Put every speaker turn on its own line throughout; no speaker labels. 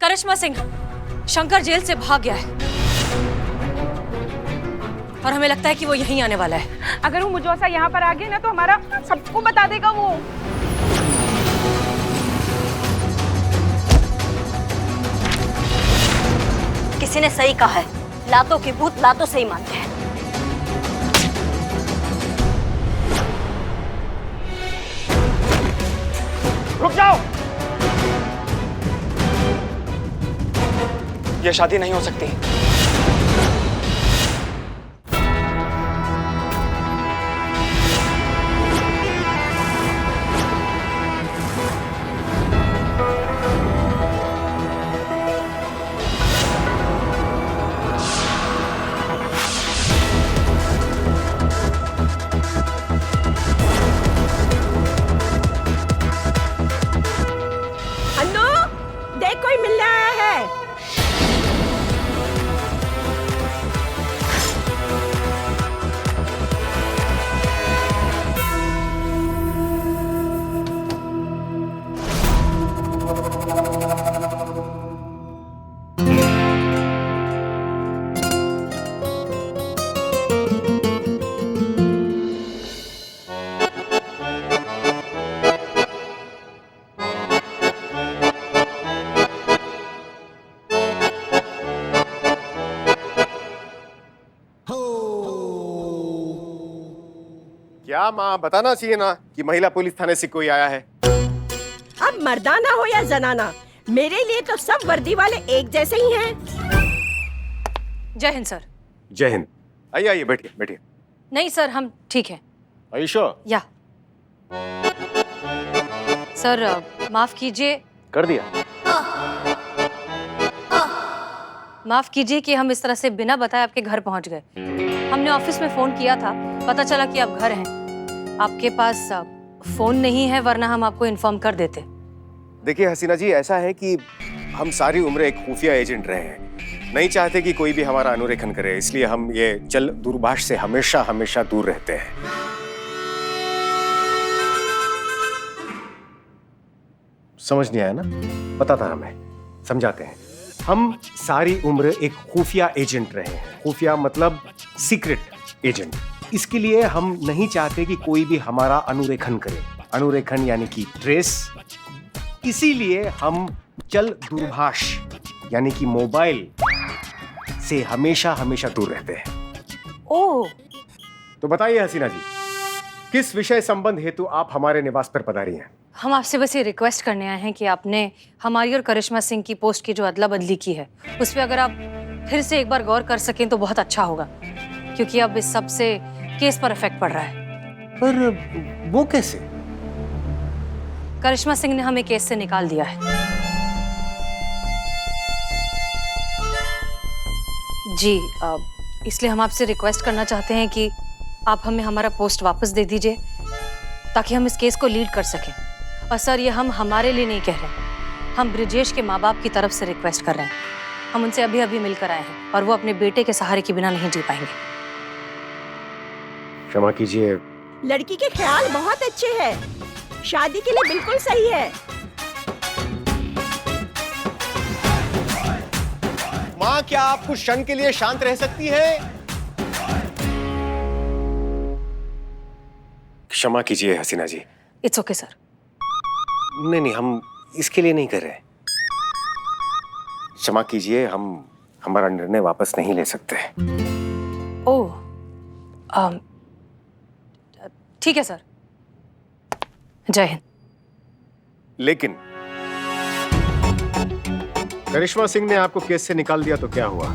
करिश्मा Singh, Shankar jail से भाग गया है और हमें लगता है कि वो यहीं आने वाला है।
अगर वो मुजोसा यहाँ पर आ गया ना तो हमारा सबको बता देगा वो।
किसी ने सही कहा है, लातों के भूत लातों से ही मानते हैं।
रुक जाओ, यह शादी नहीं हो सकती।
अन्नू, देख कोई मिलने आया है।
क्या माँ, बताना चाहिए ना कि महिला पुलिस थाने से कोई आया है।
अब मर्दाना हो या जनाना, मेरे लिए तो सब वर्दी वाले एक जैसे ही हैं।
जय हिंद सर।
जय हिंद। आइए आइए, बैठिए बैठिए।
नहीं सर, हम ठीक हैं।
आयुषो,
या सर, माफ कीजिए।
कर दिया।
माफ कीजिए कि हम इस तरह से बिना बताए आपके घर पहुंच गए। हमने ऑफिस में फोन किया था, पता चला कि आप घर हैं। आपके पास फोन नहीं है, वरना हम आपको इन्फॉर्म कर देते।
देखिए हसीना जी, ऐसा है कि हम सारी उम्र एक खुफिया एजेंट रहे हैं, नहीं चाहते कि कोई भी हमारा अनुरेखन करे, इसलिए हम ये जल दूरभाष से हमेशा हमेशा दूर रहते हैं। समझ नहीं आया ना? पता था हमें, समझाते हैं। हम सारी उम्र एक खुफिया एजेंट रहे हैं। खुफिया मतलब सीक्रेट एजेंट। इसके लिए हम नहीं चाहते कि कोई भी हमारा अनुरेखन करे। अनुरेखन यानी कि ट्रेस। इसीलिए हम जल दूरभाष यानी कि मोबाइल से हमेशा हमेशा दूर रहते हैं।
ओह,
तो बताइए हसीना जी, किस विषय संबंध हेतु आप हमारे निवास पर पधारी हैं?
हम आपसे बस ये रिक्वेस्ट करने आए हैं कि आपने हमारी और करिश्मा सिंह की पोस्ट की जो अदला बदली की है, उस पर अगर आप फिर से एक बार गौर कर सकें तो बहुत अच्छा होगा, क्योंकि अब इस सब से केस पर इफेक्ट पड़ रहा है।
पर वो कैसे?
करिश्मा सिंह ने हमें केस से निकाल दिया है। जी, इसलिए हम आपसे रिक्वेस्ट करना चाहते हैं कि आप हमें हमारा पोस्ट वापस दे दीजिए, ताकि हम इस केस को लीड कर सकें। और सर, ये हम हमारे लिए नहीं कह रहे, हम ब्रिजेश के माँ बाप की तरफ से रिक्वेस्ट कर रहे हैं। हम उनसे अभी अभी मिलकर आए हैं और वो अपने बेटे के सहारे के बिना नहीं जी पाएंगे।
क्षमा कीजिए।
लड़की के ख्याल बहुत अच्छे हैं, शादी के लिए बिल्कुल सही है।
माँ, क्या आप कुछ क्षण के लिए शांत रह सकती है? क्षमा कीजिए Hasina ji.
It's okay sir.
नहीं नहीं, हम इसके लिए नहीं कर रहे। क्षमा कीजिए, हम हमारा निर्णय वापस नहीं ले सकते।
ओह, ठीक है सर। जय हिंद।
लेकिन करिश्मा सिंह ने आपको केस से निकाल दिया तो क्या हुआ?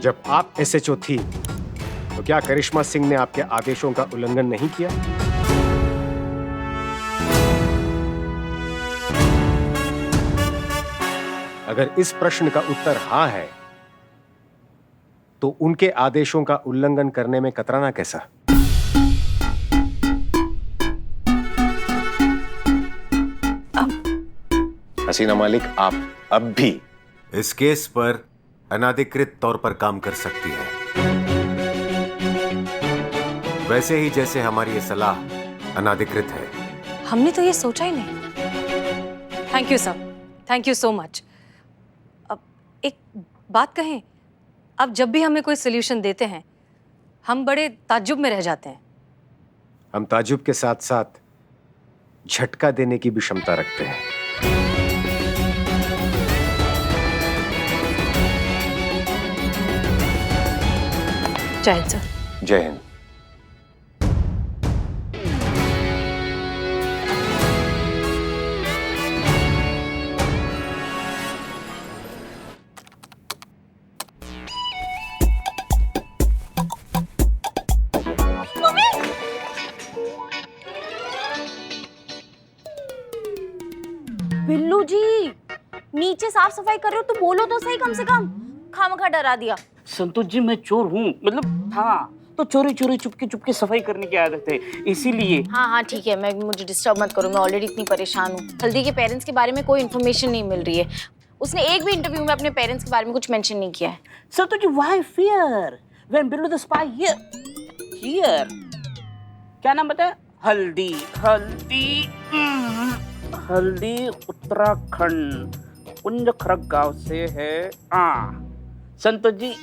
जब आप एसएचओ थी तो क्या करिश्मा सिंह ने आपके आदेशों का उल्लंघन नहीं किया? अगर इस प्रश्न का उत्तर हाँ है, तो उनके आदेशों का उल्लंघन करने में कतराना कैसा? हसीना मालिक, आप अब भी इस केस पर अनाधिकृत तौर पर काम कर सकती है, वैसे ही जैसे हमारी ये सलाह अनाधिकृत है।
हमने तो ये सोचा ही नहीं। Thank you sir. Thank you so much. अब एक बात कहें, अब जब भी हमें कोई सोल्यूशन देते हैं हम बड़े ताज्जुब में रह जाते हैं।
हम ताजुब के साथ साथ झटका देने की भी क्षमता रखते हैं।
जय हिंद सर।
जय हिंद।
बिल्लू जी, नीचे साफ सफाई कर रहे हो तो बोलो तो सही, कम से कम खामखा डरा दिया।
संतोष जी, मैं चोर हूँ, मतलब हाँ, तो चोरी चोरी चुपके चुपके सफाई करने की आदत है, इसीलिए।
हाँ हाँ ठीक है, मुझे डिस्टर्ब मत करो, मैं ऑलरेडी इतनी परेशान हूँ। हल्दी के पेरेंट्स के बारे में कोई इन्फॉर्मेशन नहीं मिल रही है। उसने एक भी इंटरव्यू में अपने पेरेंट्स के बारे में कुछ मेंशन नहीं किया है।
Santosh ji, why fear when Billu the spy here? क्या नाम बताया? हल्दी। हल्दी उत्तराखंड कुंजखरक गांव से है। संतोष जी,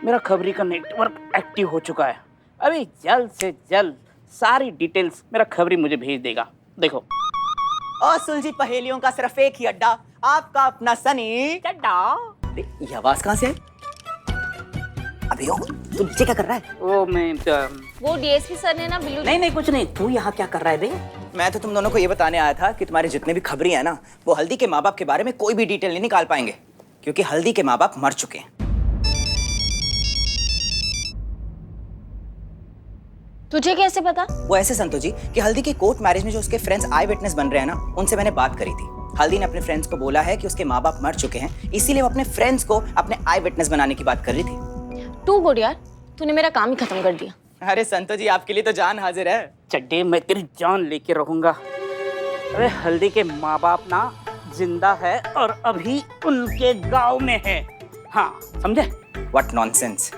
मेरा खबरी का नेटवर्क एक्टिव हो चुका है। अभी जल्द से जल्द सारी डिटेल्स मेरा खबरी मुझे भेज देगा। देखो,
और सुलझी पहेलियों का सिर्फ एक ही अड्डा, आपका अपना सनी
चड्डा।
ये आवाज कहाँ से है? अभी हो, तू नीचे क्या कर रहा है?
वो मैं
वो डीएसपी सर ने ना बिल्लू
नहीं कुछ नहीं, तू यहाँ क्या कर रहा है बे?
मैं तो तुम दोनों को ये बताने आया था कि तुम्हारे जितने भी खबरी है ना, वो हल्दी के माँ बाप के बारे में कोई भी डिटेल नहीं निकाल पाएंगे, क्योंकि हल्दी के माँ बाप मर चुके हैं।
तुझे कैसे पता?
वो ऐसे संतोष जी कि हल्दी की कोर्ट मैरिज में जो उसके फ्रेंड्स आई विटनेस बन रहे हैं ना, उनसे मैंने बात करी थी। हल्दी ने अपने फ्रेंड्स को बोला है कि उसके माँ बाप मर चुके हैं, इसीलिए वो अपने फ्रेंड्स को अपने आई विटनेस बनाने की बात कर रही थी।
तू गुड यार, तूने मेरा काम ही खत्म कर दिया।
अरे संतोष जी, आपके लिए तो जान हाजिर है।
चड्डे, मैं तेरी जान लेके रहूंगा। अरे हल्दी के माँ बाप ना जिंदा है और अभी उनके गांव में है। हाँ, समझे?
What nonsense.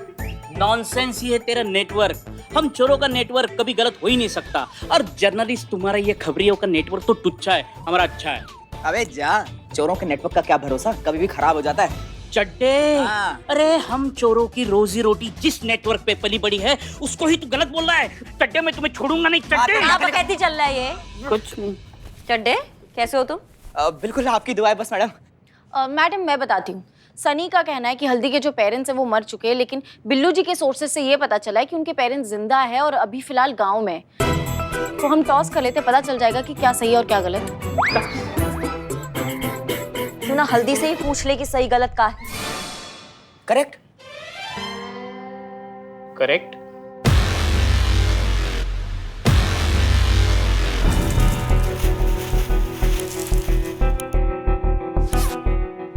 नॉनसेंस ही है तेरा नेटवर्क। हम चोरों का नेटवर्क कभी गलत हो ही नहीं सकता, और जर्नलिस्ट तुम्हारा ये खबरियों का नेटवर्क तो टुच्चा है, हमारा अच्छा है।
अबे जा, चोरों के नेटवर्क का क्या भरोसा, कभी भी खराब हो जाता है।
चड्डे,
हाँ।
अरे हम चोरों की रोजी रोटी जिस नेटवर्क पे पली बड़ी है उसको ही तू गलत बोल रहा है। चड्डे, मैं तुम्हें छोड़ूंगा नहीं। चड्डे,
आप कैसे चल रहा है ये?
कुछ नहीं।
चड्डे, कैसे हो तुम?
बिल्कुल आपकी दुआएं बस मैडम।
मैडम मैं बताती हूँ। सनी का कहना है कि हल्दी के जो पेरेंट्स हैं वो मर चुके हैं, लेकिन बिल्लू जी के सोर्सेज से ये पता चला है कि उनके पेरेंट्स जिंदा है और अभी फिलहाल गांव में। तो हम टॉस कर लेते, पता चल जाएगा कि क्या सही है और क्या गलत। तू ना हल्दी से ही पूछ ले कि सही गलत का है।
करेक्ट।
करेक्ट।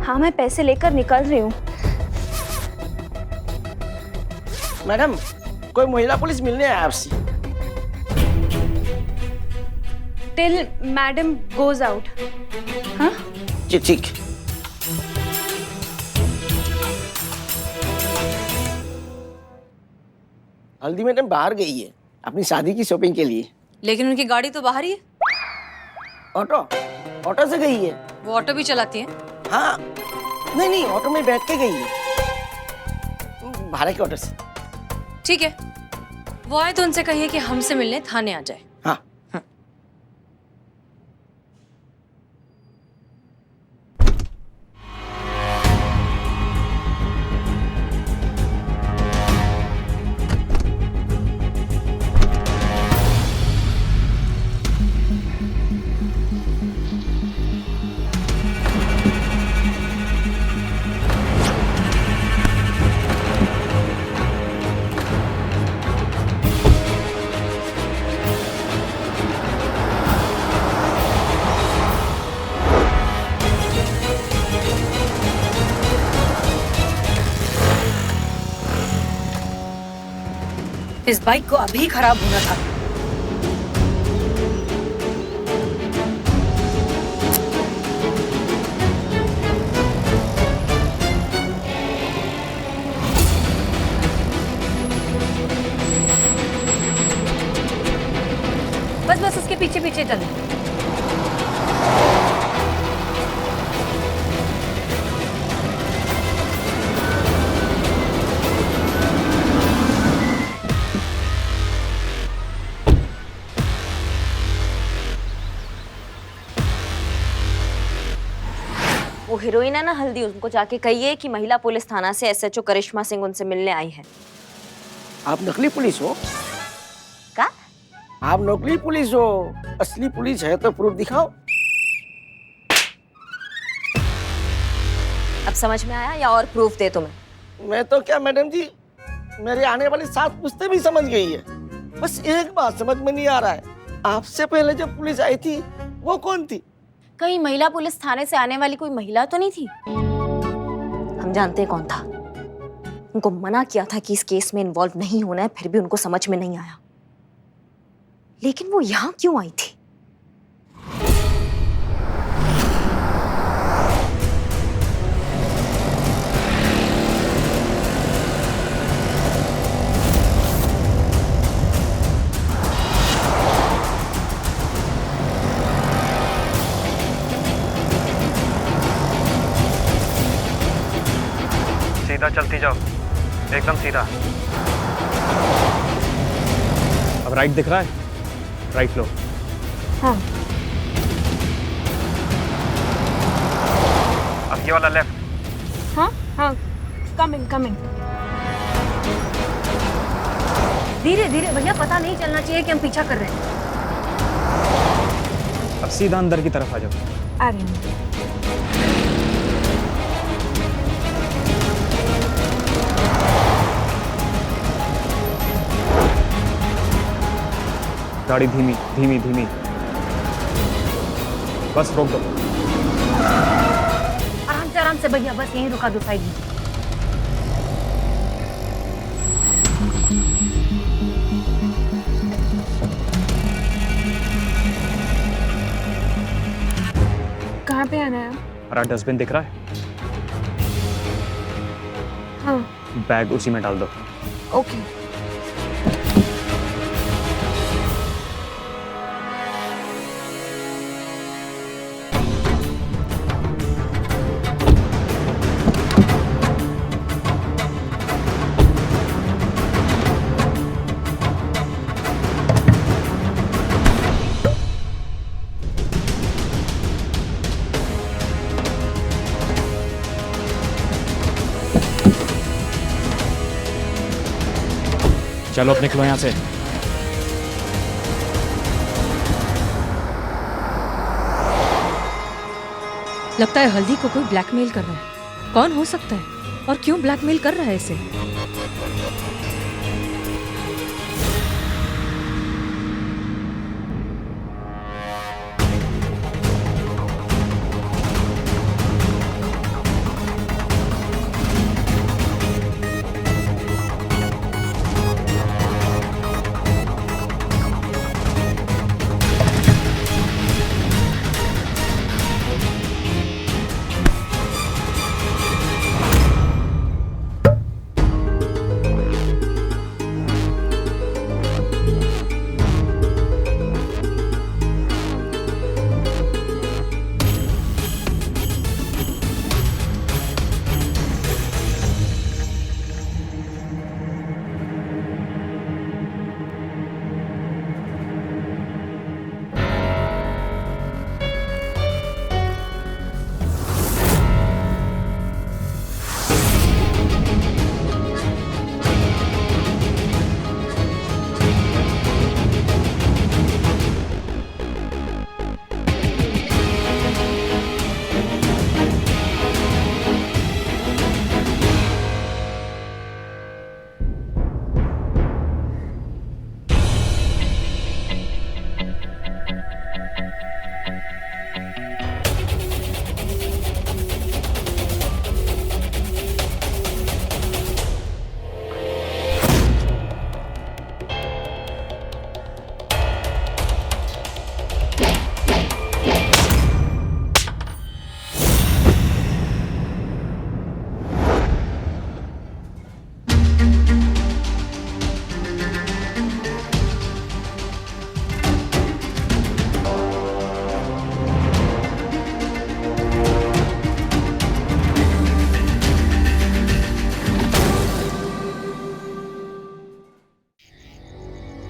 हाँ, मैं पैसे लेकर निकल रही हूँ।
मैडम, कोई महिला पुलिस मिलने आया आपसे।
Till madam goes out. हाँ,
जी ठीक। हल्दी मैडम बाहर गई है अपनी शादी की शॉपिंग के लिए।
लेकिन उनकी गाड़ी तो बाहर ही है।
ऑटो से गई है।
वो ऑटो भी चलाती है?
हाँ, नहीं ऑटो में बैठ के गई है, भाड़े के ऑटो से।
ठीक है, वो आए तो उनसे कहिए कि हमसे मिलने थाने आ जाए।
हाँ।
इस बाइक को अभी खराब होना था। बस उसके पीछे पीछे चले।
वो हीरोइन है ना हल्दी, उनको जाके कहिए कि महिला पुलिस थाना से SHO करिश्मा सिंह उनसे मिलने आई है।
आप नकली पुलिस हो?
का?
आप नकली पुलिस हो, असली पुलिस है तो प्रूफ दिखाओ।
अब समझ में आया या और प्रूफ दे तुम्हें?
मैं तो क्या मैडम जी, मेरे आने वाली 7 पुश्तें भी समझ गई है। बस एक बात समझ में नहीं आ रहा है, आपसे पहले जब पुलिस आई थी वो कौन थी?
कहीं महिला पुलिस थाने से आने वाली कोई महिला तो नहीं थी?
हम जानते हैं कौन था। उनको मना किया था कि इस केस में इन्वॉल्व नहीं होना है, फिर भी उनको समझ में नहीं आया। लेकिन वो यहाँ क्यों आई थी?
सीधा चलती जाओ, एकदम सीधा। अब राइट दिख रहा है? राइट लो।
हाँ।
अब ये वाला लेफ्ट।
हाँ हाँ, कमिंग कमिंग।
धीरे धीरे भैया, पता नहीं चलना चाहिए कि हम पीछा कर रहे हैं।
अब सीधा अंदर की तरफ आ जाओ।
आ रही हूँ।
गाड़ी धीमी धीमी धीमी, बस रोक दो।
आराम से भैया, बस यहीं रुका दो साइड में।
कहाँ पे आना है?
हरा डस्टबिन दिख रहा है?
हाँ।
बैग उसी में डाल दो।
ओके।
चलो अब निकलो यहाँ से।
लगता है हल्दी को कोई ब्लैकमेल कर रहा है। कौन हो सकता है और क्यों ब्लैकमेल कर रहा है इसे?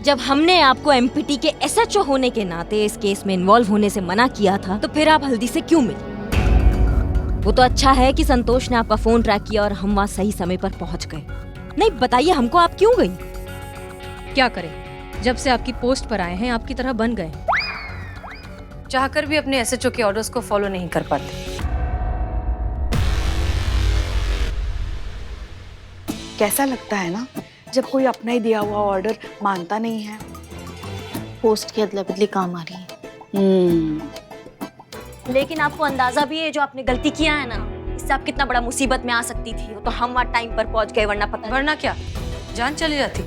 जब हमने आपको एमपीटी के SHO होने के नाते इस केस में इन्वॉल्व होने से मना किया था, तो फिर आप हल्दी से क्यों मिले? वो तो अच्छा है कि संतोष ने आपका फोन ट्रैक किया और हम वहाँ सही समय पर पहुंच गए। नहीं बताइए हमको, आप क्यों गई?
क्या करें, जब से आपकी पोस्ट पर आए हैं आपकी तरह बन गए। चाहकर भी अपने एसएचओ के ऑर्डर्स को फॉलो नहीं कर पाते।
कैसा लगता है ना जब कोई अपना ही दिया हुआ ऑर्डर मानता नहीं है।
पोस्ट की अदला बदली काम आ रही है।
लेकिन आपको अंदाजा भी है जो आपने गलती किया है ना, इससे आप कितना बड़ा मुसीबत में आ सकती थी। वो तो हम वहाँ टाइम पर पहुंच गए, वरना क्या
जान चली जाती।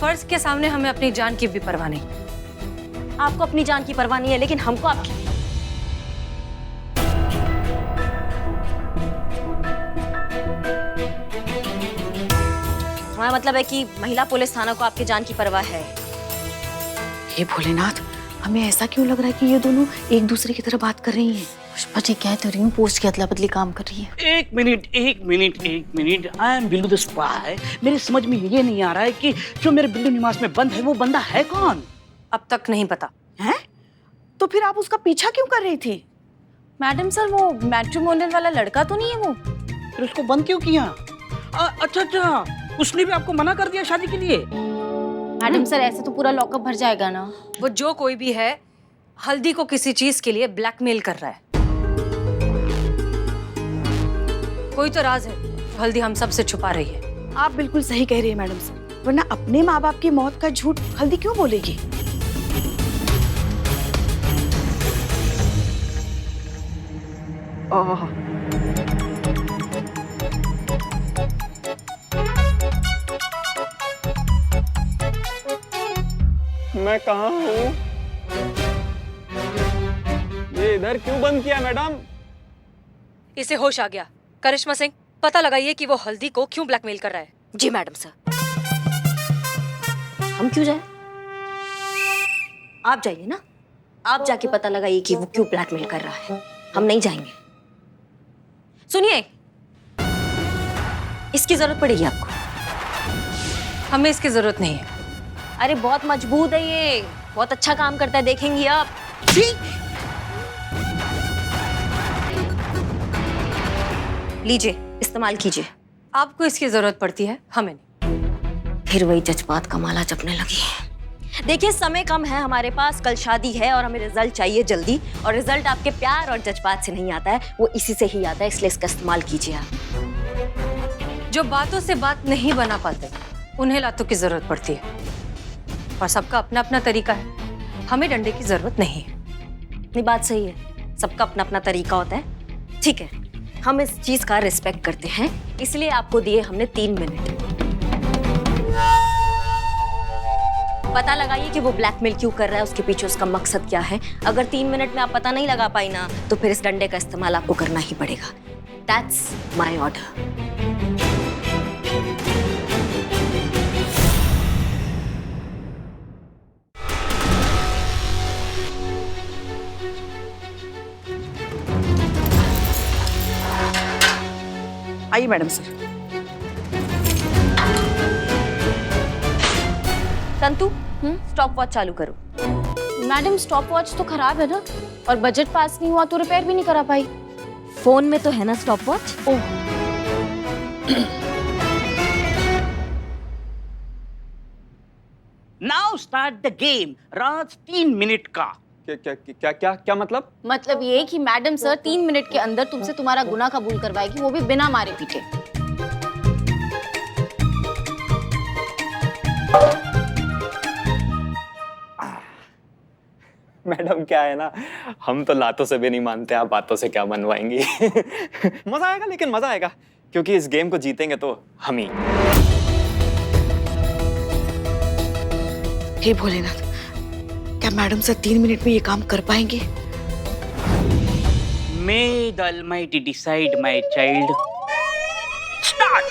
फर्ज के सामने हमें अपनी जान की भी परवाह नहीं।
आपको अपनी जान की परवाह नहीं है, लेकिन हमको आपकी। हमारा मतलब है कि महिला पुलिस थाना को आपकी जान की परवाह है।
हे भोलेनाथ, हमें ऐसा क्यों लग रहा है कि ये दोनों एक दूसरे की तरह बात कर रही हैं?
पुष्पा जी कह तो रही हूँ, पोस्ट की अदला बदली काम कर रही है।
एक minute, I am Billu the spy. मेरे समझ में ये नहीं आ रहा है कि जो मेरे बिल्लू निवास में बंद है वो बंदा है कौन?
अब तक नहीं पता
हैं? तो फिर आप उसका पीछा क्यों कर रही थी?
मैडम सर, वो मैट्रिमोनियल वाला लड़का तो नहीं है वो?
फिर उसको बंद क्यों किया? अच्छा, उसने भी आपको मना कर दिया शादी के लिए?
मैडम सर, ऐसे तो पूरा लॉकअप भर जाएगा ना।
वो जो कोई भी है, हल्दी को किसी चीज के लिए ब्लैकमेल कर रहा है। कोई तो राज है हल्दी हम सब से छुपा रही है।
आप बिल्कुल सही कह रही है मैडम सर, वरना अपने माँ बाप की मौत का झूठ हल्दी क्यों बोलेगी?
मैं कहाँ हूँ? ये इधर क्यों बंद किया मैडम?
इसे होश आ गया। करिश्मा सिंह, पता लगाइए कि वो हल्दी को क्यों ब्लैकमेल कर रहा है।
जी मैडम सर। हम क्यों जाए? आप जाइए ना, आप जाके पता लगाइए कि वो क्यों ब्लैकमेल कर रहा है। हम नहीं जाएंगे। सुनिए, इसकी जरूरत पड़ेगी आपको।
हमें इसकी जरूरत नहीं है।
अरे बहुत मजबूत है ये, बहुत अच्छा काम करता है, देखेंगी आप। लीजिए, इस्तेमाल कीजिए।
आपको इसकी जरूरत पड़ती है, हमें नहीं।
फिर वही जज्बात का माला जपने लगी। देखिए, समय कम है हमारे पास, कल शादी है और हमें रिजल्ट चाहिए जल्दी। और रिजल्ट आपके प्यार और जज्बात से नहीं आता है, वो इसी से ही आता है, इसलिए इसका इस्तेमाल कीजिए आप।
जो बातों से बात नहीं बना पाते, उन्हें लातों की जरूरत पड़ती है। और सबका अपना अपना तरीका है, हमें डंडे की जरूरत नहीं है।
नहीं, बात सही है, सबका अपना अपना तरीका होता है। ठीक है, हम इस चीज का रिस्पेक्ट करते हैं, इसलिए आपको दिए हमने 3 मिनट। पता लगाइए कि वो ब्लैकमेल क्यों कर रहा है, उसके पीछे उसका मकसद क्या है। अगर 3 मिनट में आप पता नहीं लगा पाई ना, तो फिर इस डंडे का इस्तेमाल आपको करना ही पड़ेगा। That's my order.
आइए मैडम सर।
तंतु, स्टॉप वॉच चालू करो।
मैडम, स्टॉप वॉच तो खराब है ना, और बजट पास नहीं हुआ तो रिपेयर भी नहीं करा पाई।
फोन में तो है ना stop watch.
Now start the game. Raj 3 minute का।
क्या मतलब?
मतलब ये कि मैडम सर 3 मिनट के अंदर तुमसे तुम्हारा गुनाह कबूल करवाएगी, वो भी बिना मारे पीटे।
मैडम क्या है ना, हम तो लातों से भी नहीं मानते, आप बातों से क्या मनवाएंगी। मजा आएगा, लेकिन मजा आएगा क्योंकि इस गेम को जीतेंगे तो हम ही।
हे भोलेनाथ, क्या मैडम सर 3 मिनट में ये काम कर पाएंगे?
May the Almighty decide, my child. Start.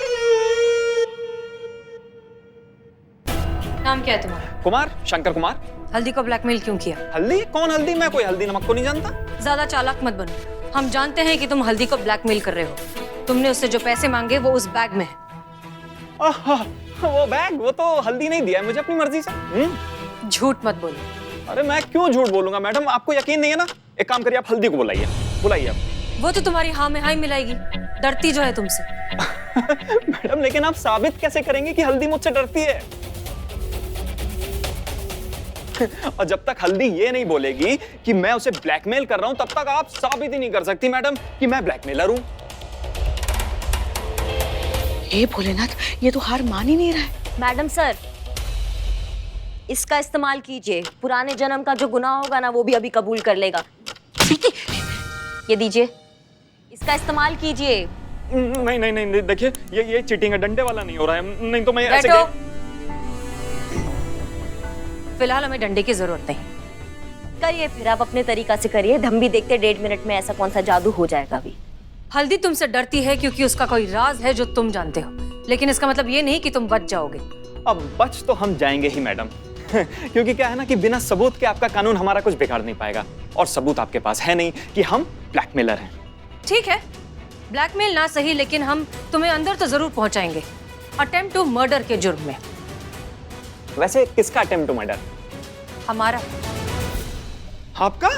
नाम क्या है तुम्हारा?
कुमार, शंकर कुमार।
हल्दी को ब्लैकमेल क्यों किया?
हल्दी? कौन हल्दी? मैं कोई हल्दी नमक को नहीं जानता।
ज्यादा चालाक मत बनो। हम जानते हैं कि तुम हल्दी को ब्लैकमेल कर रहे हो। तुमने उससे जो पैसे मांगे वो उस बैग में है।
वो बैग, वो तो हल्दी नहीं दिया है मुझे अपनी मर्जी से।
झूठ मत बोलो।
अरे मैं क्यों झूठ बोलूंगा मैडम, आपको यकीन नहीं है ना? एक काम करिए, आप हल्दी को बुलाइए। बुलाइए आप।
वो तो तुम्हारी हाँ में हाँ ही मिलाएगी, डरती जो है तुमसे।
मैडम लेकिन आप साबित कैसे करेंगे कि हल्दी मुझसे डरती है? और जब तक हल्दी ये नहीं बोलेगी कि मैं उसे ब्लैकमेल कर रहा हूं, तब तक आप साबित ही नहीं कर सकती मैडम कि मैं ब्लैकमेलर हूं।
हे भोलेनाथ, ये तो हार मान ही नहीं रहा है।
मैडम सर, इसका इस्तेमाल कीजिए। पुराने जन्म का जो गुनाह होगा ना, वो भी अभी कबूल कर लेगा। ये दीजिए, इसका इस्तेमाल कीजिए।
नहीं नहीं नहीं, देखिए ये चीटिंग है, डंडे वाला नहीं हो रहा है। नहीं तो मैं ऐसे
बैठो। फिलहाल हमें डंडे की जरूरत नहीं।
करिए फिर, आप अपने तरीका से करिए। हम भी देखते 1.5 मिनट में ऐसा कौन सा जादू हो जाएगा अभी।
हल्दी तुमसे डरती है क्योंकि उसका कोई राज है जो तुम जानते हो, लेकिन इसका मतलब ये नहीं कि तुम बच जाओगे।
अब बच तो हम जाएंगे ही मैडम। क्योंकि क्या है ना कि बिना सबूत के आपका कानून हमारा कुछ बिगाड़ नहीं पाएगा, और सबूत आपके पास है नहीं कि हम ब्लैकमेलर हैं।
ठीक है, ब्लैकमेल ना सही, लेकिन हम तुम्हें अंदर तो जरूर पहुंचाएंगे, अटेम्प्ट टू मर्डर के जुर्म में।
वैसे किसका अटेम्प्ट टू मर्डर?
हमारा।
आपका?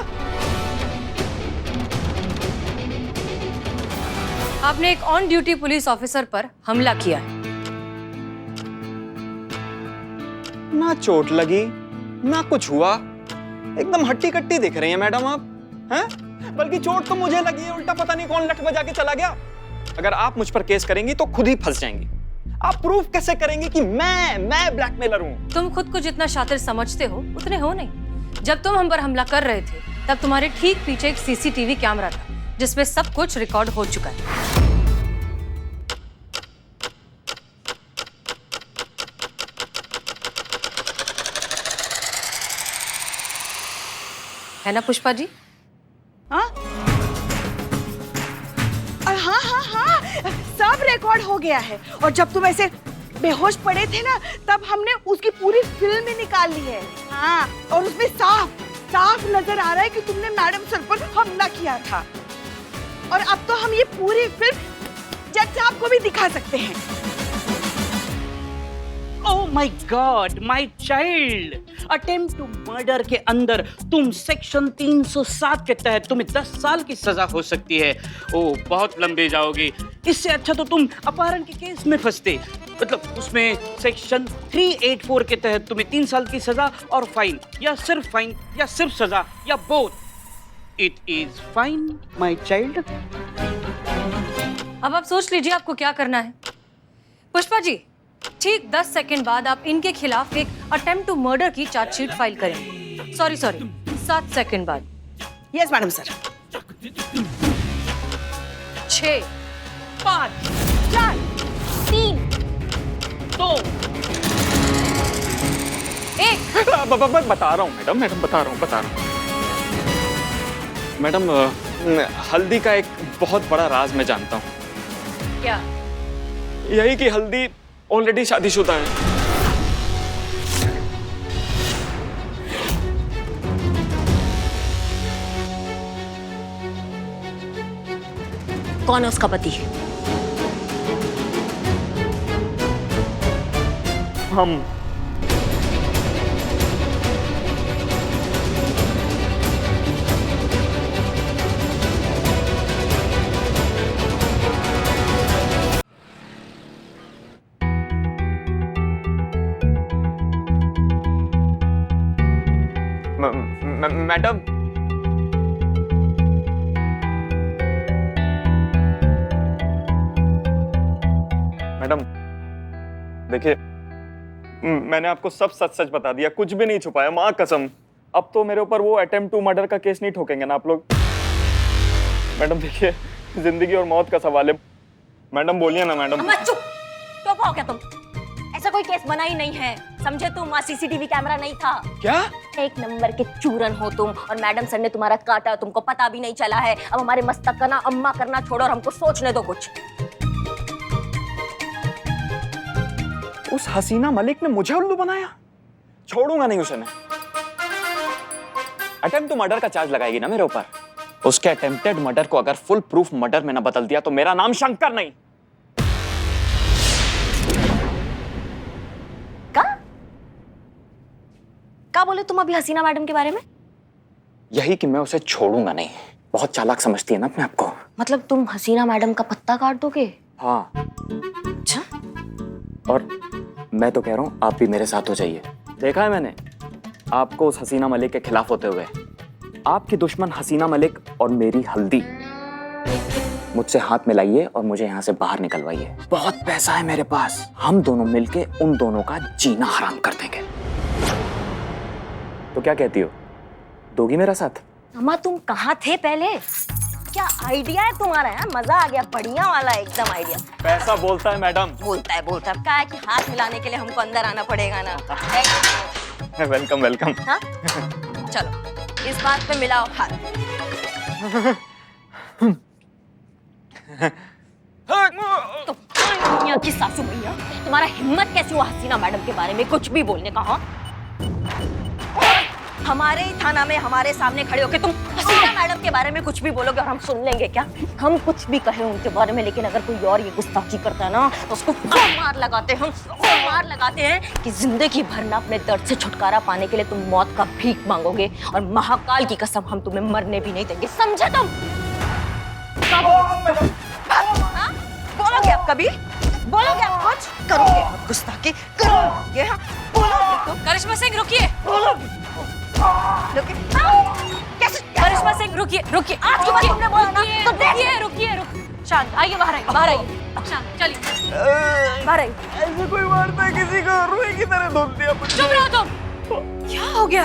आपने एक ऑन ड्यूटी पुलिस ऑफिसर पर हमला किया है।
ना चोट लगी ना कुछ हुआ, एकदम हट्टी कट्टी दिख रही हैं मैडम आप, हैं? बल्कि चोट तो मुझे लगी है, उल्टा पता नहीं कौन लठ बजा के चला गया। अगर आप मुझ पर केस करेंगी तो खुद ही फंस जाएंगी। आप प्रूफ कैसे करेंगे कि मैं ब्लैकमेलर हूं?
तुम खुद को जितना शातिर समझते हो उतने हो नहीं। जब तुम हम पर हमला कर रहे थे, तब तुम्हारे ठीक पीछे एक सीसीटीवी कैमरा था जिसमें सब कुछ रिकॉर्ड हो चुका है ना पुष्पा जी?
हाँ हाँ हाँ हाँ, सब रिकॉर्ड हो गया है। और जब तुम ऐसे बेहोश पड़े थे ना, तब हमने उसकी पूरी फिल्म ही निकाल ली है। हाँ, और उसमें साफ साफ नजर आ रहा है कि तुमने मैडम सर पर हमला किया था। और अब तो हम ये पूरी फिल्म जज साहब को भी दिखा सकते हैं।
Oh my god, my child, attempt to murder के अंदर तुम सेक्शन 307 के तहत तुम्हें 10 साल की सजा हो सकती है। ओह, बहुत लंबे जाओगे। इससे अच्छा तो तुम अपहरण के केस में फंसते। मतलब उसमें सेक्शन 384 के तहत तुम्हें 3 साल की सजा और फाइन, या सिर्फ सजा, या both. It is fine my child.
अब आप सोच लीजिए आपको क्या करना है। पुष्पा जी, ठीक 10 सेकंड बाद आप इनके खिलाफ एक अटेम्प्ट टू मर्डर की चार्जशीट फाइल करेंगे। सॉरी 7 सेकंड बाद।
Yes madam sir.
6
5 4 3
2
1।
बता रहा हूँ मैडम, बता रहा हूँ। मैडम, हल्दी का एक बहुत बड़ा राज मैं जानता हूँ।
क्या?
यही कि हल्दी ऑलरेडी शादीशुदा है।
कौन है उसका पति?
हम। मैडम, देखिए, मैंने आपको सब सच बता दिया, कुछ भी नहीं छुपाया, माँ कसम। अब तो मेरे ऊपर वो अटेम्प्ट टू मर्डर का केस नहीं ठोकेंगे ना आप लोग? मैडम देखिए, जिंदगी और मौत का सवाल है। मैडम बोलिए ना मैडम।
चुप तो पाओ क्या तुम? ऐसा कोई केस बना ही नहीं है, समझे तुम? वहाँ सीसीटीवी कैमरा नहीं था।
क्या?
1 नंबर के चूरन हो तुम, और मैडम सर ने तुम्हारा काटा, तुमको पता भी नहीं चला है। अब हमारे मस्तक का ना अम्मा करना छोड़ो और हमको सोचने दो कुछ।
उस हसीना मलिक ने मुझे उल्लू बनाया? छोड़ूंगा नहीं उसे मैं। अटेम्प्ट टू मर्डर का चार्ज लगाएगी ना मेरे ऊपर। उसके अटेम्प्टेड मर्डर को अगर फुल प्रूफ मर्डर में ना बदल दिया तो मेरा नाम शंकर नहीं।
क्या बोले तुम अभी हसीना मैडम के बारे में?
यही कि मैं उसे छोड़ूंगा नहीं। बहुत चालाक समझती है ना अपने आप को।
मतलब तुम हसीना मैडम का पत्ता काट दोगे?
हाँ,
अच्छा।
और मैं तो कह रहा हूँ आप भी मेरे साथ हो जाइए। देखा है मैंने आपको उस हसीना मलिक के खिलाफ होते हुए। आपकी दुश्मन हसीना मलिक और मेरी हल्दी। मुझसे हाथ मिलाइए और मुझे यहाँ से बाहर निकलवाइए। बहुत पैसा है मेरे पास, हम दोनों मिलके उन दोनों का जीना हराम कर देंगे। तो क्या कहती हो, दोगी मेरा साथ?
अम्मा तुम कहाँ थे पहले? क्या आइडिया है तुम्हारा? यार मजा आ गया, बढ़िया वाला एकदम आइडिया।
पैसा बोलता है मैडम।
बोलता है क्या है कि हाथ मिलाने के लिए हमको अंदर आना पड़ेगा ना।
Welcome welcome.
हाँ? चलो इस बात पे मिलाओ हाथ। तो मैया की सासू मैया, तुम्हारा हिम्मत कैसे हुआ हसीना मैडम के बारे में कुछ भी बोलने का? हाँ, हमारे ही थाना में हमारे सामने खड़े होके तुम हसीना मैडम के बारे में कुछ भी बोलोगे और हम सुन लेंगे क्या? हम कुछ भी कहें उनके बारे में, लेकिन अगर कोई और ये गुस्ताखी करता है ना तो उसको मार लगाते हैं कि जिंदगी भर ना अपने दर्द से छुटकारा पाने के लिए तुम मौत का भीख मांगोगे, और महाकाल की कसम हम तुम्हें मरने भी नहीं देंगे, समझे तुम? बोलोगे आप कभी? बोलोगे आप कुछ? करोगे आप गुस्ताखी? करोगे? हाँ बोलोगे तुम?
करिश्मा सिंह रुकिए।
कैसे?
करिश्मा सिंह रुकिए रुकिए।
आज के बाद तुमने बोला ना तो
रुकिए रुकिए रुकिए। शांत आइए, बाहर आइए। शांत चलिए बाहर आइए।
ऐसे कोई मारता है किसी को, रुई की तरह धोल दिया।
चुप रहो तुम। क्या हो गया?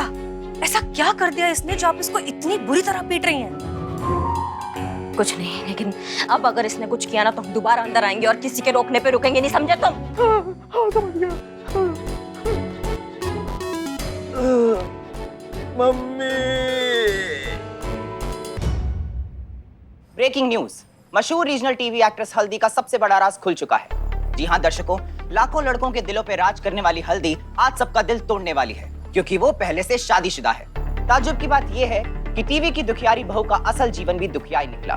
ऐसा क्या कर दिया इसने जो आप इसको इतनी बुरी तरह पीट रही हैं?
कुछ नहीं, लेकिन अब अगर इसने कुछ किया ना तो हम दोबारा अंदर आएंगे और किसी के रोकने पे रुकेंगे नहीं, समझे तुम?
हाँ समझ गया। मम्मी।
ब्रेकिंग न्यूज, मशहूर रीजनल टीवी एक्ट्रेस हल्दी का सबसे बड़ा राज खुल चुका है। जी हाँ दर्शकों, लाखों लड़कों के दिलों पे राज करने वाली हल्दी आज सबका दिल तोड़ने वाली है, क्योंकि वो पहले से शादीशुदा है। ताज्जुब की बात यह है कि टीवी की दुखियारी बहू का असल जीवन भी दुखियाई निकला।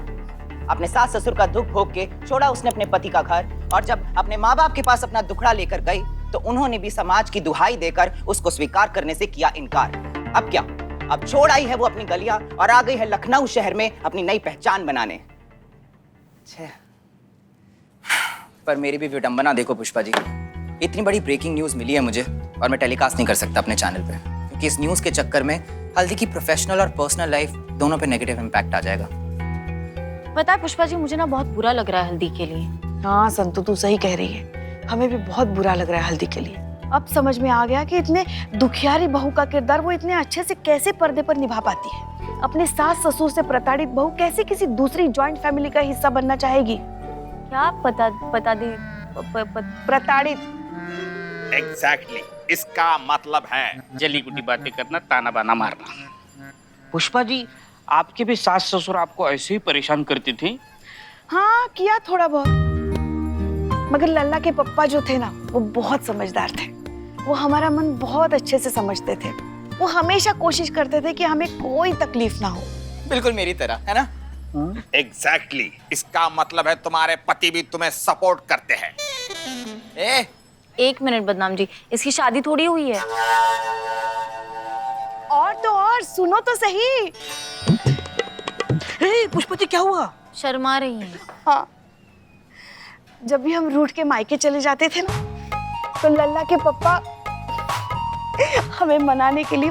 अपने सास ससुर का दुख भोग के छोड़ा उसने अपने पति का घर, और जब अपने माँ बाप के पास अपना दुखड़ा लेकर गई तो उन्होंने भी समाज की दुहाई देकर उसको स्वीकार करने से किया इनकार। अब क्या, अब छोड़ आई है वो अपनी गलियां और आ गई है लखनऊ शहर में अपनी नई पहचान बनाने। पर मेरी भी विडंबना देखो पुष्पा जी, इतनी बड़ी ब्रेकिंग न्यूज मिली है मुझे और मैं टेलीकास्ट नहीं कर सकता अपने चैनल पे, क्योंकि इस न्यूज के चक्कर में हल्दी की प्रोफेशनल और पर्सनल लाइफ दोनों पे नेगेटिव इम्पैक्ट आ जाएगा।
पता है पुष्पा जी, मुझे ना बहुत बुरा लग रहा है हल्दी के लिए।
हाँ संतु तू सही कह रही है, हमें भी बहुत बुरा लग रहा है हल्दी के लिए। अब समझ में आ गया कि इतने दुखियारी बहू का किरदार वो इतने अच्छे से कैसे पर्दे पर निभा पाती है। अपने सास ससुर से प्रताड़ित बहू कैसे किसी दूसरी जॉइंट फैमिली का हिस्सा बनना चाहेगी?
क्या पता दी
प्रताड़ित।
एग्जैक्टली, इसका मतलब है जली कुटी बातें करना, ताना बाना मारना। पुष्पा जी, आपके भी सास ससुर आपको ऐसे ही परेशान करती थी?
हाँ किया थोड़ा बहुत, मगर लल्ला के पप्पा जो थे ना वो बहुत समझदार थे। वो हमारा मन बहुत अच्छे से समझते थे। वो हमेशा कोशिश करते थे कि हमें कोई तकलीफ ना हो।
बिल्कुल मेरी तरह, है ना?
एग्जैक्टली, इसका मतलब है तुम्हारे पति भी तुम्हें सपोर्ट करते हैं।
एक मिनट बदनाम जी, इसकी शादी थोड़ी हुई है।
और तो और सुनो तो सही।
पुष्पा जी क्या हुआ?
शर्मा रही हैं।
हाँ, जब भी हम रूठ के मायके चले जाते थे ना तो लल्ला के पप्पा हमें मनाने के लिए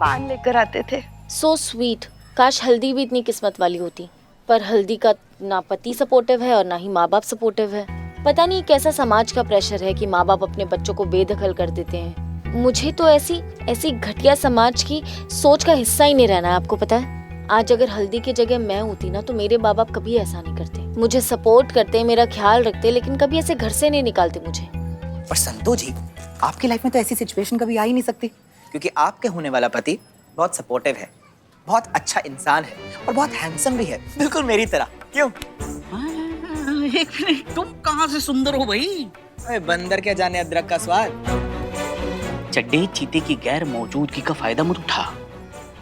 पान लेकर आते थे।
So sweet. काश हल्दी भी इतनी किस्मत वाली होती, पर हल्दी का ना पति सपोर्टिव है और ना ही माँ बाप सपोर्टिव है। पता नहीं कैसा समाज का प्रेशर है कि माँ बाप अपने बच्चों को बेदखल कर देते हैं। मुझे तो ऐसी घटिया समाज की सोच का हिस्सा ही नहीं रहना है, आपको पता है। आज अगर हल्दी की जगह मैं होती ना तो मेरे माँ बाप कभी ऐसा नहीं करते। मुझे सपोर्ट करते, मेरा ख्याल रखते, लेकिन कभी ऐसे घर से नहीं निकालते मुझे।
पर संतो जी, आपकी लाइफ में तो ऐसी सिचुएशन कभी आ ही नहीं सकती, क्योंकि आपके होने वाला पति बहुत सपोर्टिव है, बहुत अच्छा इंसान है और बहुत हैंडसम भी है, बिल्कुल मेरी तरह। क्यों?
एक मिनट, तुम कहाँ से सुंदर हो भाई?
अरे बंदर क्या जाने अदरक का स्वाद।
चड्डे चीते की गैर मौजूदगी का फायदा मत उठा।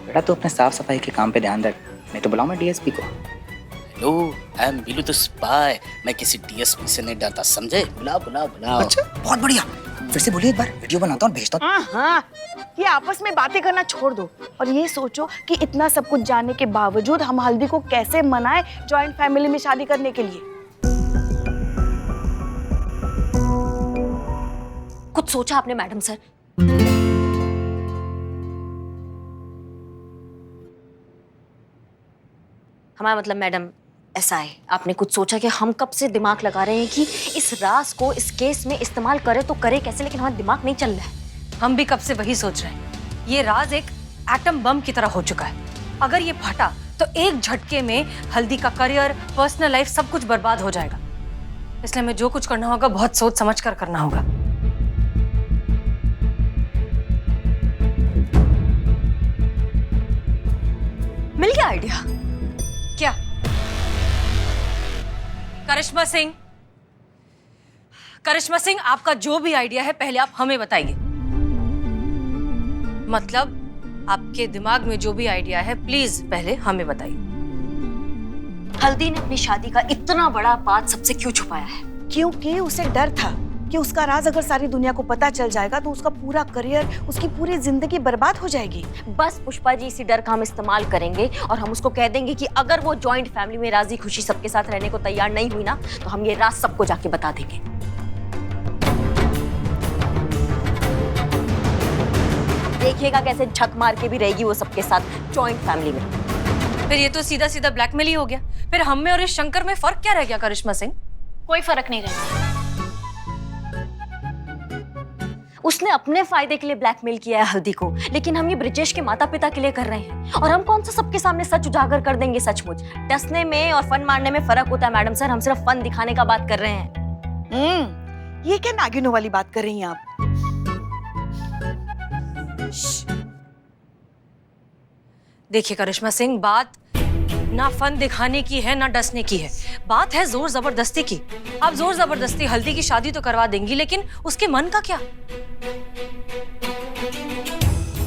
बेटा तू अपने साफ सफाई के काम पे ध्यान रख, नहीं तो बुलाओ मैं डीएसपी को।
Hello, I am Billu the spy. मैं किसी डीएसपी से नहीं डरता, समझे? बुलाओ बुलाओ बुलाओ।
अच्छा बहुत बढ़िया, फिर से बोलिए एक बार, वीडियो बनाता हूँ भेजता हूँ।
हाँ, ये आपस में बातें करना छोड़ दो और ये सोचो कि इतना सब कुछ जानने के बावजूद हम हल्दी को कैसे मनाएं जॉइंट फैमिली में शादी करने के लिए।
कुछ सोचा आपने मैडम सर? हमारा मतलब मैडम ऐसा है, आपने कुछ सोचा कि हम कब से दिमाग लगा रहे हैं कि इस राज को इस केस में इस्तेमाल करे तो करे कैसे, लेकिन हमारा दिमाग नहीं चल रहा है।
हम भी कब से वही सोच रहे हैं। ये राज एक एटम बम की तरह हो चुका है। अगर ये फटा तो एक झटके में हल्दी का करियर, पर्सनल लाइफ सब कुछ बर्बाद हो जाएगा। इसलिए हमें जो कुछ करना होगा बहुत सोच समझ कर करना होगा।
मिल गया आइडिया?
क्या? करिश्मा सिंह, करिश्मा सिंह, आपका जो भी आइडिया है पहले आप हमें बताइए। मतलब आपके दिमाग में जो भी आइडिया है प्लीज पहले हमें बताइए।
हल्दी ने अपनी शादी का इतना बड़ा बात सबसे क्यों छुपाया है?
क्योंकि उसे डर था कि उसका राज अगर सारी दुनिया को पता चल जाएगा तो उसका पूरा करियर, उसकी पूरी जिंदगी बर्बाद हो जाएगी।
बस पुष्पा जी, इसी डर का हम इस्तेमाल करेंगे और हम उसको कह देंगे कि अगर वो जॉइंट फैमिली में राजी खुशी सबके साथ रहने को तैयार नहीं हुई ना तो हम ये राज सबको जाके बता देंगे। देखिएगा कैसे झक मार के भी रहेगी वो सबके साथ जॉइंट फैमिली में।
फिर ये तो सीधा सीधा ब्लैकमेल ही हो गया। फिर हम में और इस शंकर में फर्क क्या रह गया करिश्मा सिंह?
कोई फर्क नहीं रहेगा।
उसने अपने फायदे के लिए ब्लैकमेल किया है हल्दी को, लेकिन हम ये ब्रिजेश के माता पिता के लिए कर रहे हैं। और हम कौन सा सबके सामने सच उजागर कर देंगे? सचमुच डसने में और फन मारने में फर्क होता है मैडम सर। हम सिर्फ फन दिखाने का बात कर रहे हैं।
ये क्या नागिनों वाली बात कर रही हैं आप?
देखिए करिश्मा सिंह, बात ना फन दिखाने की है ना डसने की है। बात है जोर जबरदस्ती की। आप जोर जबरदस्ती हल्दी की शादी तो करवा देंगी, लेकिन उसके मन का क्या?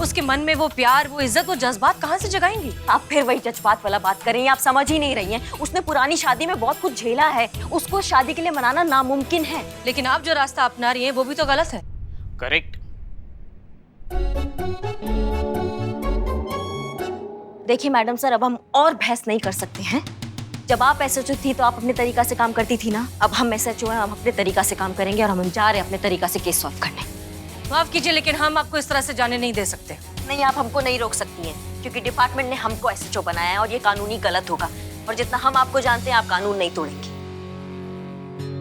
उसके मन में वो प्यार, वो इज्जत, वो जज्बात कहाँ से जगाएंगी?
आप फिर वही जज्बात वाला बात कर रही हैं। आप समझ ही नहीं रही हैं। उसने पुरानी शादी में बहुत कुछ झेला है। उसको शादी के लिए मनाना नामुमकिन है।
लेकिन आप जो रास्ता अपना रही हैं वो भी तो गलत है।
करेक्ट।
देखिए मैडम सर, अब हम और बहस नहीं कर सकते हैं। जब आप एसएचओ थी तो आप अपने तरीका से काम करती थी ना। अब हम एसएचओ हैं, हम अपने तरीका से काम करेंगे और हम जा रहे हैं अपने तरीका से केस सॉल्व करने।
माफ कीजिए, लेकिन हम आपको इस तरह से जाने नहीं दे सकते।
नहीं, आप हमको नहीं रोक सकती हैं क्योंकि डिपार्टमेंट ने हमको एसएचओ बनाया है और ये कानूनी गलत होगा। और जितना हम आपको जानते हैं, आप कानून नहीं तोड़ेंगी।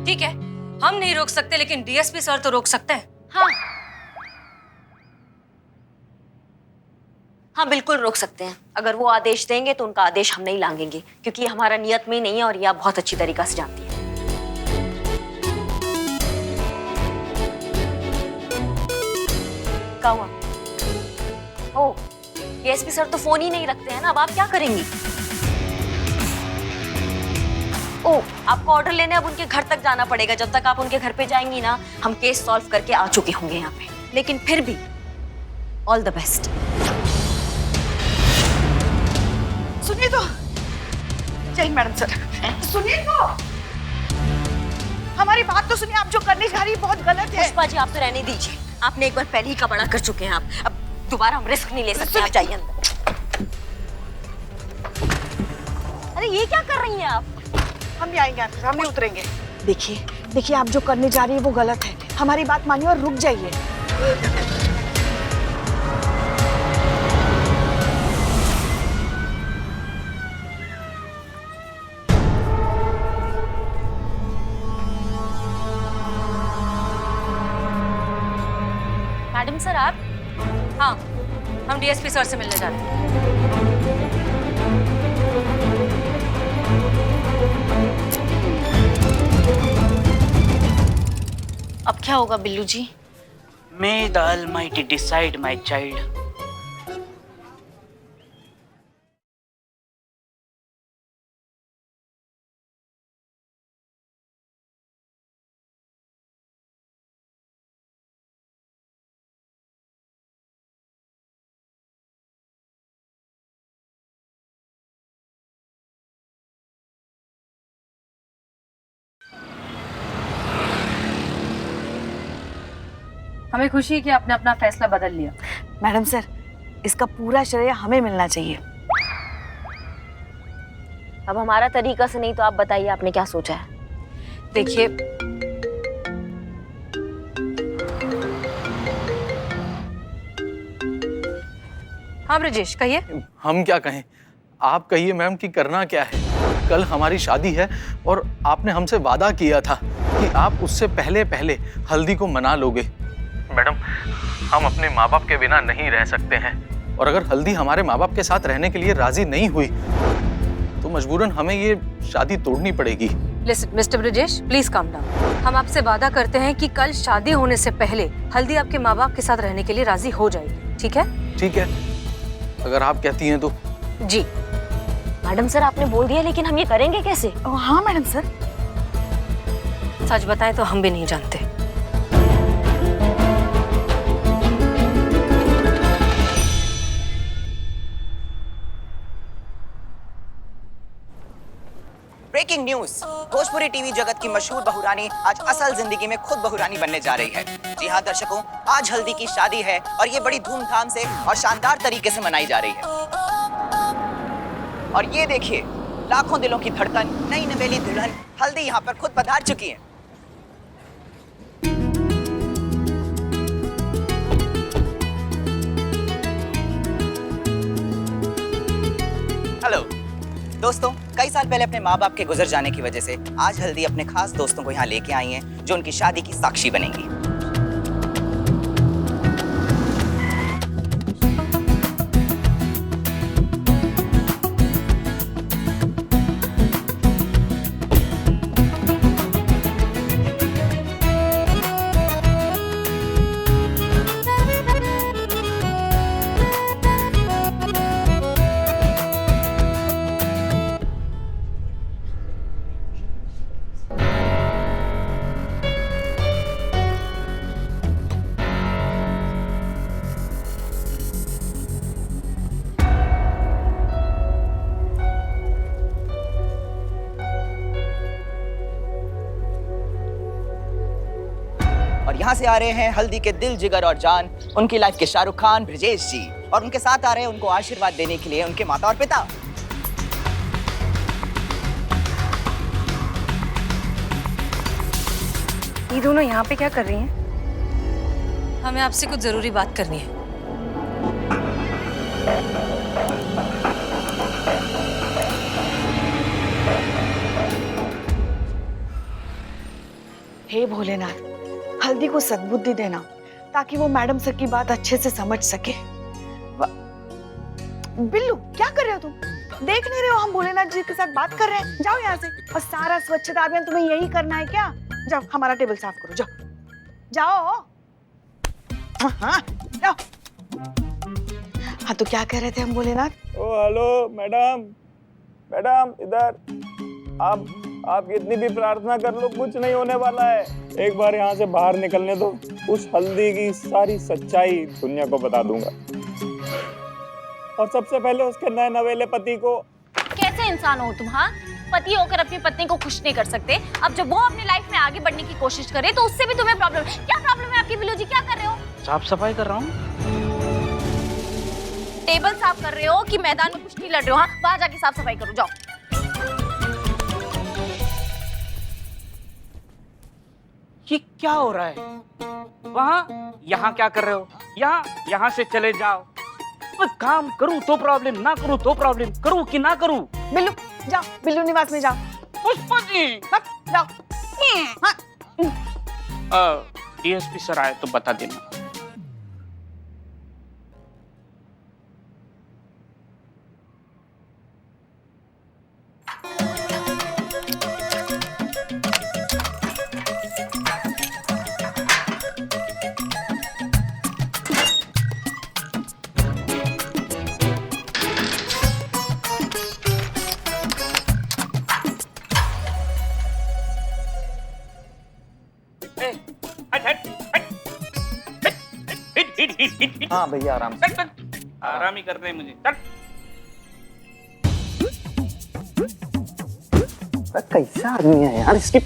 ठीक है, हम नहीं रोक सकते, लेकिन डीएसपी सर तो रोक सकते हैं।
हाँ बिल्कुल रोक सकते हैं। अगर वो आदेश देंगे तो उनका आदेश हम नहीं लांघेंगे, क्योंकि ये हमारा नियत में नहीं है और ये आप बहुत अच्छी तरीका से जानती हैं। क्या हुआ? ओ, डीएसपी सर तो फोन ही नहीं रखते हैं ना। अब आप क्या करेंगी? ओ, आपको ऑर्डर लेने अब उनके घर तक जाना पड़ेगा। जब तक आप उनके घर पे जाएंगी ना, हम केस सॉल्व करके आ चुके होंगे यहाँ पे। लेकिन फिर भी ऑल द बेस्ट।
सुनिए तो, जय मैडम सर, सुनिए तो, हमारी बात तो सुनिए। आप जो करने जा रही है बहुत गलत है।
पुष्पा जी, आप तो रहने दीजिए। आपने एक बार पहले ही का बड़ा कर चुके हैं आप। अब दोबारा हम रिस्क नहीं ले सकते। आप जाइए अंदर। अरे ये क्या कर रही हैं आप?
हम भी आएंगे आपके साथ, हम भी उतरेंगे। देखिए देखिए, आप जो करने जा रही है वो गलत है। हमारी बात मानिए और रुक जाइए।
मैडम सर आप?
हाँ, हम डीएसपी सर से मिलने जा रहे हैं।
अब क्या होगा बिल्लू जी?
May the Almighty decide, my child.
हमें खुशी है कि आपने अपना फैसला बदल लिया।
मैडम सर, इसका पूरा श्रेय हमें मिलना चाहिए।
अब हमारा तरीका से नहीं तो आप बताइए आपने क्या सोचा है।
देखिए, हाँ ब्रजेश कहिए।
हम क्या कहें, आप कहिए मैम कि करना क्या है। कल हमारी शादी है और आपने हमसे वादा किया था कि आप उससे पहले पहले हल्दी को मना लोगे। मैडम, हम अपने माँ बाप के बिना नहीं रह सकते हैं और अगर हल्दी हमारे माँ बाप के साथ रहने के लिए राजी नहीं हुई तो मजबूरन हमें ये शादी तोड़नी पड़ेगी।
Listen mister Brajesh, please calm down. हम आपसे वादा करते हैं कि कल शादी होने से पहले हल्दी आपके माँ बाप के साथ रहने के लिए राजी हो जाएगी, ठीक है?
ठीक है, अगर आप कहती हैं तो।
जी
मैडम सर, आपने बोल दिया, लेकिन हम ये करेंगे कैसे?
हाँ मैडम सर।
सच बताएं तो हम भी नहीं जानते।
ब्रेकिंग न्यूज, भोजपुरी टीवी जगत की मशहूर बहुरानी आज असल जिंदगी में खुद बहुरानी बनने जा रही है। जी हाँ दर्शकों, आज हल्दी की शादी है और ये बड़ी धूमधाम से और शानदार तरीके से मनाई जा रही है। और ये देखिए, लाखों दिलों की धड़कन, नई नवेली दुल्हन हल्दी यहाँ पर खुद पधार चुकी है। हेलो दोस्तों, कई साल पहले अपने माँ बाप के गुजर जाने की वजह से आज हल्दी अपने खास दोस्तों को यहाँ लेके आई हैं, जो उनकी शादी की साक्षी बनेंगी। और यहाँ से आ रहे हैं हल्दी के दिल, जिगर और जान, उनकी लाइफ के शाहरुख खान, ब्रजेश जी, और उनके साथ आ रहे हैं उनको आशीर्वाद देने के लिए उनके माता और पिता।
ये दोनों यहाँ पे क्या कर रही हैं? हमें आपसे कुछ जरूरी बात करनी है।
हे भोलेनाथ, हल्दी को सद्बुद्धि देना ताकि वो मैडम सर की बात अच्छे से समझ सके। बिल्लू, क्या कर रहे हो तुम? देख नहीं रहे हो हम भोलेनाथ जी के साथ बात कर रहे हैं? जाओ यहाँ से। और सारा स्वच्छता अभियान तुम्हें यही करना है क्या? जाओ, हमारा टेबल साफ करो। जाओ जाओ। हाँ जाओो। हाँ तो क्या कह रहे थे हम भोलेनाथ?
ओ हेलो मैडम, मैडम इधर। आप कितनी भी प्रार्थना कर लो, कुछ नहीं होने वाला है। एक बार यहाँ से बाहर निकलने दो, उस हल्दी की सारी सच्चाई दुनिया को बता दूंगा। और सबसे पहले उसके नए नवेले पति को।
कैसे इंसान हो तुम? हाँ, पति होकर अपनी पत्नी को खुश नहीं कर सकते। अब जब वो अपनी लाइफ में आगे बढ़ने की कोशिश करे तो उससे भी तुम्हें प्रॉब्लम है। क्या प्रॉब्लम है आपकी बिल्लू जी? क्या कर रहे हो?
साफ सफाई कर रहा हूँ।
टेबल साफ कर रहे हो कि मैदान में कुश्ती लड़ रहे हो? हाँ, वहां जाके साफ सफाई करो, जाओ।
ये क्या हो रहा है? वहाँ यहाँ क्या कर रहे हो? यहाँ से चले जाओ। काम करूं तो प्रॉब्लम, ना करूं तो प्रॉब्लम, करूं कि ना करूं।
बिल्लू जाओ, बिल्लू निवास में जाओ।
पुष्पा जी
जाओ।
डीएसपी सर आए तो बता देना।
हाँ भैया आराम से।
आराम ही करते हैं मुझे।
कैसा आदमी है यार इसकी।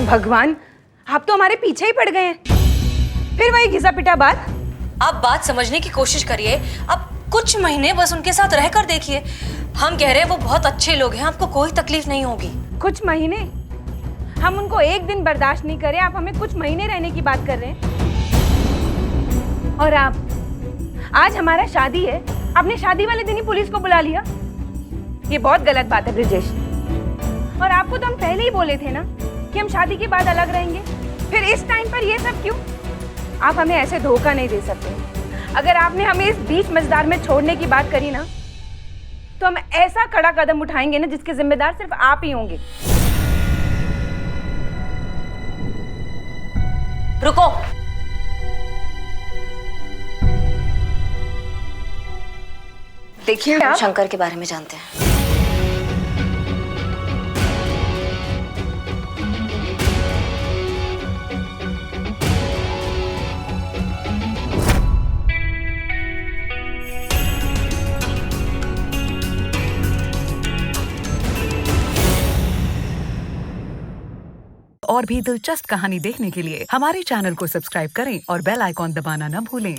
भगवान, आप तो हमारे पीछे ही पड़ गए हैं। फिर वही घिसा पिटा बात।
आप बात समझने की कोशिश करिए। अब कुछ महीने बस उनके साथ रहकर देखिए। हम कह रहे हैं वो बहुत अच्छे लोग हैं, आपको कोई तकलीफ नहीं होगी।
कुछ महीने? हम उनको एक दिन बर्दाश्त नहीं करें, आप हमें कुछ महीने रहने की बात कर रहे हैं। और आप, आज हमारा शादी है, आपने शादी वाले दिन ही पुलिस को बुला लिया। ये बहुत गलत बात है ब्रिजेश। और आपको तो हम पहले ही बोले थे ना कि हम शादी के बाद अलग रहेंगे। फिर इस टाइम पर ये सब क्यों? आप हमें ऐसे धोखा नहीं दे सकते। अगर आपने हमें इस बीच मझधार में छोड़ने की बात करी ना, तो हम ऐसा कड़ा कदम उठाएंगे ना जिसके जिम्मेदार सिर्फ आप ही होंगे।
रुको।
देखिए, शंकर के बारे में जानते हैं।
और भी दिलचस्प कहानी देखने के लिए हमारे चैनल को सब्सक्राइब करें और बेल आइकॉन दबाना न भूलें।